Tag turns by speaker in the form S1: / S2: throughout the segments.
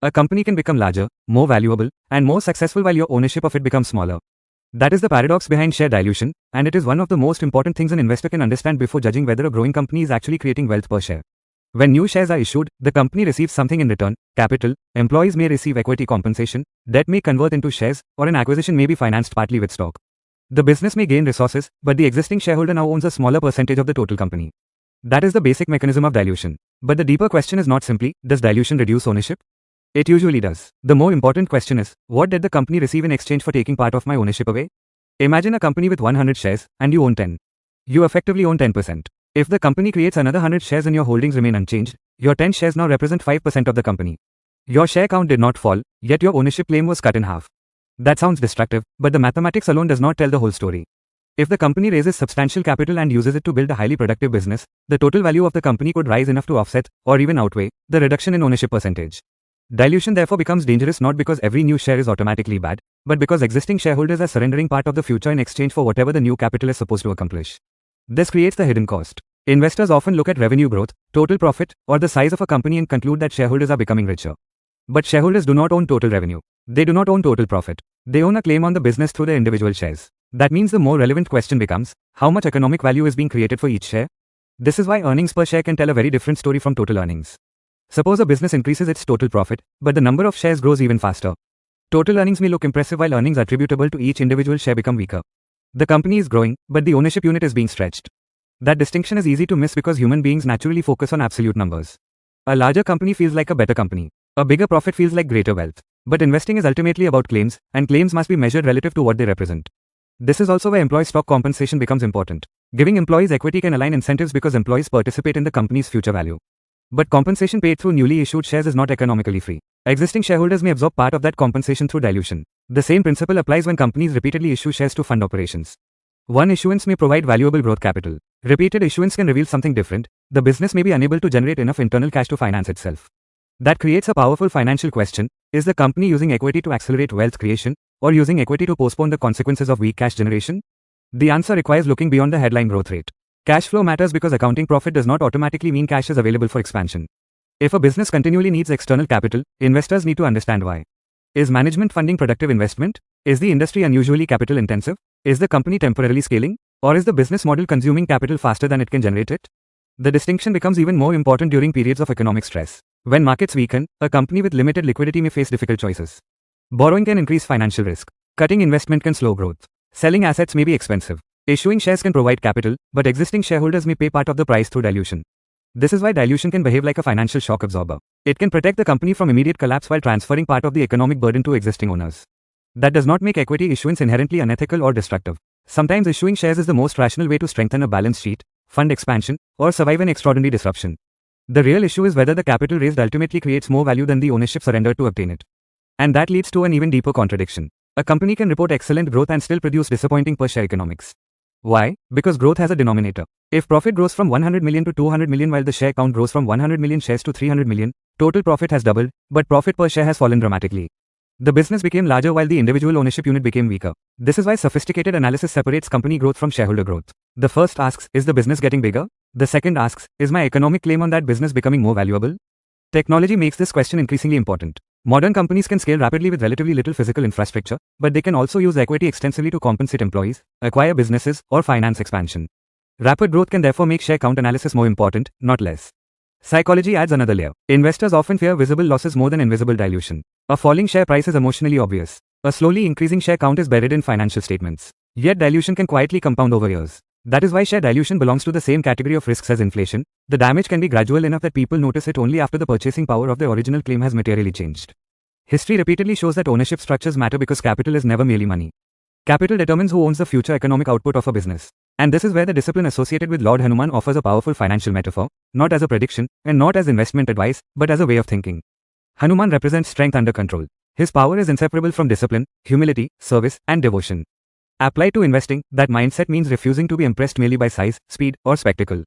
S1: A company can become larger, more valuable, and more successful while your ownership of it becomes smaller. That is the paradox behind share dilution, and it is one of the most important things an investor can understand before judging whether a growing company is actually creating wealth per share. When new shares are issued, the company receives something in return: capital, employees may receive equity compensation, debt may convert into shares, or an acquisition may be financed partly with stock. The business may gain resources, but the existing shareholder now owns a smaller percentage of the total company. That is the basic mechanism of dilution. But the deeper question is not simply, does dilution reduce ownership? It usually does. The more important question is, what did the company receive in exchange for taking part of my ownership away? Imagine a company with 100 shares, and you own 10. You effectively own 10%. If the company creates another 100 shares and your holdings remain unchanged, your 10 shares now represent 5% of the company. Your share count did not fall, yet your ownership claim was cut in half. That sounds destructive, but the mathematics alone does not tell the whole story. If the company raises substantial capital and uses it to build a highly productive business, the total value of the company could rise enough to offset, or even outweigh, the reduction in ownership percentage. Dilution therefore becomes dangerous not because every new share is automatically bad, but because existing shareholders are surrendering part of the future in exchange for whatever the new capital is supposed to accomplish. This creates the hidden cost. Investors often look at revenue growth, total profit, or the size of a company and conclude that shareholders are becoming richer. But shareholders do not own total revenue. They do not own total profit. They own a claim on the business through their individual shares. That means the more relevant question becomes, how much economic value is being created for each share? This is why earnings per share can tell a very different story from total earnings. Suppose a business increases its total profit, but the number of shares grows even faster. Total earnings may look impressive while earnings attributable to each individual share become weaker. The company is growing, but the ownership unit is being stretched. That distinction is easy to miss because human beings naturally focus on absolute numbers. A larger company feels like a better company. A bigger profit feels like greater wealth. But investing is ultimately about claims, and claims must be measured relative to what they represent. This is also where employee stock compensation becomes important. Giving employees equity can align incentives because employees participate in the company's future value. But compensation paid through newly issued shares is not economically free. Existing shareholders may absorb part of that compensation through dilution. The same principle applies when companies repeatedly issue shares to fund operations. One issuance may provide valuable growth capital. Repeated issuance can reveal something different. The business may be unable to generate enough internal cash to finance itself. That creates a powerful financial question. Is the company using equity to accelerate wealth creation, or using equity to postpone the consequences of weak cash generation? The answer requires looking beyond the headline growth rate. Cash flow matters because accounting profit does not automatically mean cash is available for expansion. If a business continually needs external capital, investors need to understand why. Is management funding productive investment? Is the industry unusually capital intensive? Is the company temporarily scaling? Or is the business model consuming capital faster than it can generate it? The distinction becomes even more important during periods of economic stress. When markets weaken, a company with limited liquidity may face difficult choices. Borrowing can increase financial risk. Cutting investment can slow growth. Selling assets may be expensive. Issuing shares can provide capital, but existing shareholders may pay part of the price through dilution. This is why dilution can behave like a financial shock absorber. It can protect the company from immediate collapse while transferring part of the economic burden to existing owners. That does not make equity issuance inherently unethical or destructive. Sometimes issuing shares is the most rational way to strengthen a balance sheet, fund expansion, or survive an extraordinary disruption. The real issue is whether the capital raised ultimately creates more value than the ownership surrendered to obtain it. And that leads to an even deeper contradiction. A company can report excellent growth and still produce disappointing per share economics. Why? Because growth has a denominator. If profit grows from 100 million to 200 million while the share count grows from 100 million shares to 300 million, total profit has doubled, but profit per share has fallen dramatically. The business became larger while the individual ownership unit became weaker. This is why sophisticated analysis separates company growth from shareholder growth. The first asks, is the business getting bigger? The second asks, is my economic claim on that business becoming more valuable? Technology makes this question increasingly important. Modern companies can scale rapidly with relatively little physical infrastructure, but they can also use equity extensively to compensate employees, acquire businesses, or finance expansion. Rapid growth can therefore make share count analysis more important, not less. Psychology adds another layer. Investors often fear visible losses more than invisible dilution. A falling share price is emotionally obvious. A slowly increasing share count is buried in financial statements. Yet dilution can quietly compound over years. That is why share dilution belongs to the same category of risks as inflation. The damage can be gradual enough that people notice it only after the purchasing power of the original claim has materially changed. History repeatedly shows that ownership structures matter because capital is never merely money. Capital determines who owns the future economic output of a business. And this is where the discipline associated with Lord Hanuman offers a powerful financial metaphor, not as a prediction, and not as investment advice, but as a way of thinking. Hanuman represents strength under control. His power is inseparable from discipline, humility, service, and devotion. Applied to investing, that mindset means refusing to be impressed merely by size, speed, or spectacle.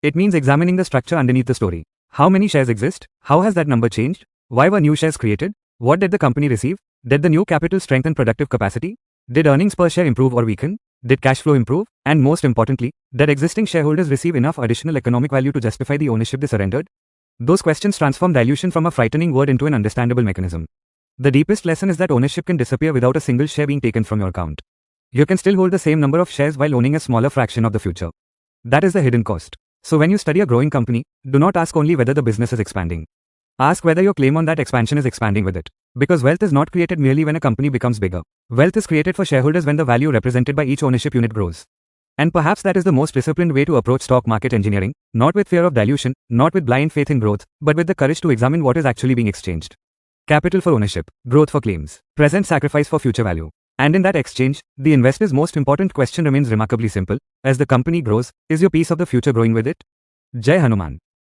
S1: It means examining the structure underneath the story. How many shares exist? How has that number changed? Why were new shares created? What did the company receive? Did the new capital strengthen productive capacity? Did earnings per share improve or weaken? Did cash flow improve? And most importantly, did existing shareholders receive enough additional economic value to justify the ownership they surrendered? Those questions transform dilution from a frightening word into an understandable mechanism. The deepest lesson is that ownership can disappear without a single share being taken from your account. You can still hold the same number of shares while owning a smaller fraction of the future. That is the hidden cost. So when you study a growing company, do not ask only whether the business is expanding. Ask whether your claim on that expansion is expanding with it. Because wealth is not created merely when a company becomes bigger. Wealth is created for shareholders when the value represented by each ownership unit grows. And perhaps that is the most disciplined way to approach stock market engineering, not with fear of dilution, not with blind faith in growth, but with the courage to examine what is actually being exchanged. Capital for ownership, growth for claims, present sacrifice for future value. And in that exchange, the investor's most important question remains remarkably simple. As the company grows, is your piece of the future growing with it? Jai Hanuman.